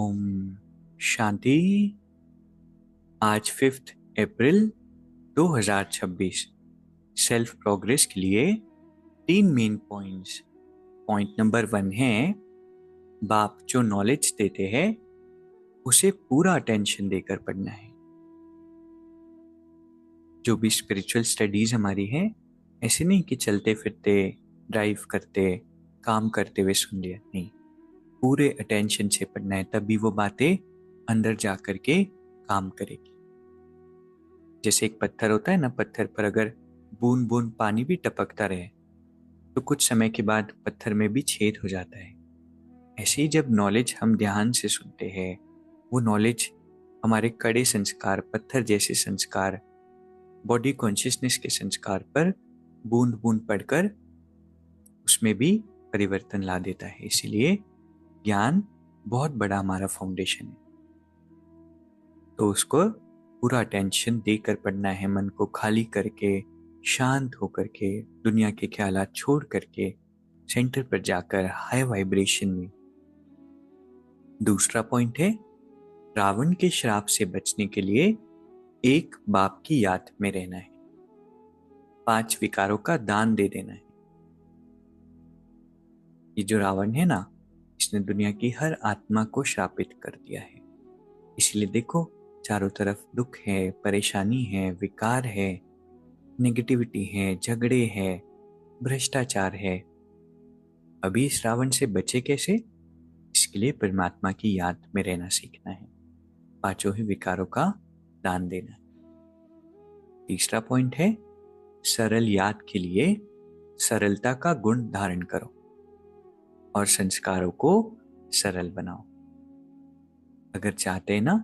ओम शांति। आज 5 अप्रैल 2026 self progress के लिए 3 मेन पॉइंट्स। पॉइंट नंबर 1 है, बाप जो नॉलेज देते हैं उसे पूरा अटेंशन देकर पढ़ना है। जो भी स्पिरिचुअल स्टडीज हमारी है, ऐसे नहीं कि चलते फिरते, ड्राइव करते, काम करते हुए सुन लिया, नहीं, पूरे अटेंशन से पढ़ना है, तभी वो बातें अंदर जा कर के काम करेगी। जैसे एक पत्थर होता है ना, पत्थर पर अगर बूंद बूंद पानी भी टपकता रहे तो कुछ समय के बाद पत्थर में भी छेद हो जाता है। ऐसे ही जब नॉलेज हम ध्यान से सुनते हैं, वो नॉलेज हमारे कड़े संस्कार, पत्थर जैसे संस्कार, बॉडी कॉन्शियसनेस के संस्कार पर बूंद बूंद पढ़कर उसमें भी परिवर्तन ला देता है। इसीलिए ज्ञान बहुत बड़ा हमारा फाउंडेशन है, तो उसको पूरा अटेंशन देकर पढ़ना है, मन को खाली करके, शांत होकर के, दुनिया के ख्यालात छोड़ करके सेंटर पर जाकर हाई वाइब्रेशन में। दूसरा पॉइंट है, रावण के श्राप से बचने के लिए एक बाप की याद में रहना है, 5 विकारों का दान दे देना है। ये जो रावण है ना, इसने दुनिया की हर आत्मा को श्रापित कर दिया है। इसलिए देखो, चारों तरफ दुख है, परेशानी है, विकार है, नेगेटिविटी है, झगड़े है, भ्रष्टाचार है। अभी इस रावण से बचे कैसे? इसके लिए परमात्मा की याद में रहना सीखना है, 5 ही विकारों का दान देना है। तीसरा पॉइंट है, सरल याद के लिए सरलता का गुण धारण करो और संस्कारों को सरल बनाओ। अगर चाहते हैं ना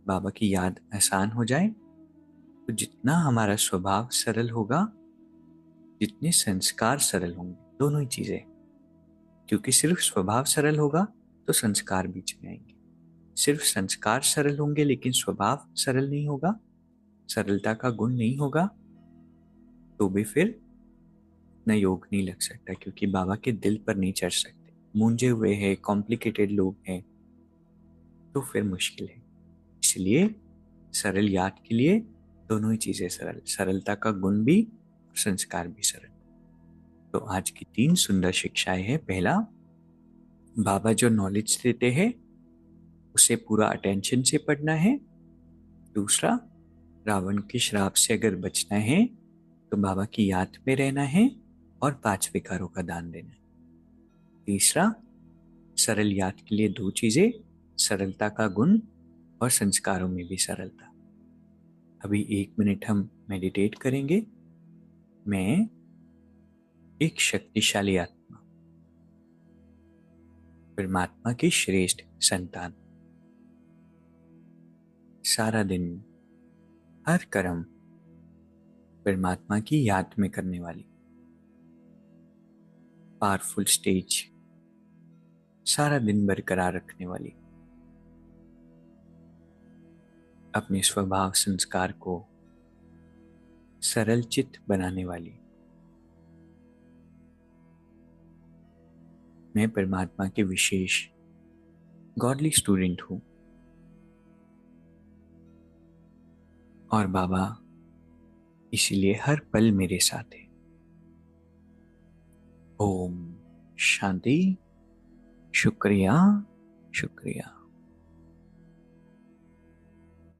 बाबा की याद आसान हो जाए, तो जितना हमारा स्वभाव सरल होगा, जितने संस्कार सरल होंगे, दोनों ही चीजें, क्योंकि सिर्फ स्वभाव सरल होगा तो संस्कार बीच में आएंगे। सिर्फ संस्कार सरल होंगे लेकिन स्वभाव सरल नहीं होगा, सरलता का गुण नहीं होगा, तो भी फिर न योग नहीं लग सकता, क्योंकि बाबा के दिल पर नहीं चढ़ सकते। मूंझे हुए हैं, कॉम्प्लिकेटेड लोग हैं, तो फिर मुश्किल है। इसलिए सरल याद के लिए दोनों ही चीजें सरल, सरलता का गुण भी, संस्कार भी सरल। तो आज की 3 सुंदर शिक्षाएं हैं। पहला, बाबा जो नॉलेज देते हैं उसे पूरा अटेंशन से पढ़ना है। दूसरा, रावण के श्राप से अगर बचना है तो बाबा की याद में रहना है और 5 विकारों का दान देना है। तीसरा, सरल याद के लिए 2 चीजें, सरलता का गुण और संस्कारों में भी सरलता। अभी 1 मिनट हम मेडिटेट करेंगे। मैं एक शक्तिशाली आत्मा, परमात्मा की श्रेष्ठ संतान, सारा दिन हर कर्म परमात्मा की याद में करने वाली पावरफुल स्टेज, सारा दिन बरकरार रखने वाली, अपने स्वभाव संस्कार को सरल चित्त बनाने वाली, मैं परमात्मा के विशेष गॉडली स्टूडेंट हूं और बाबा इसीलिए हर पल मेरे साथ है। ओम शांति। शुक्रिया, शुक्रिया।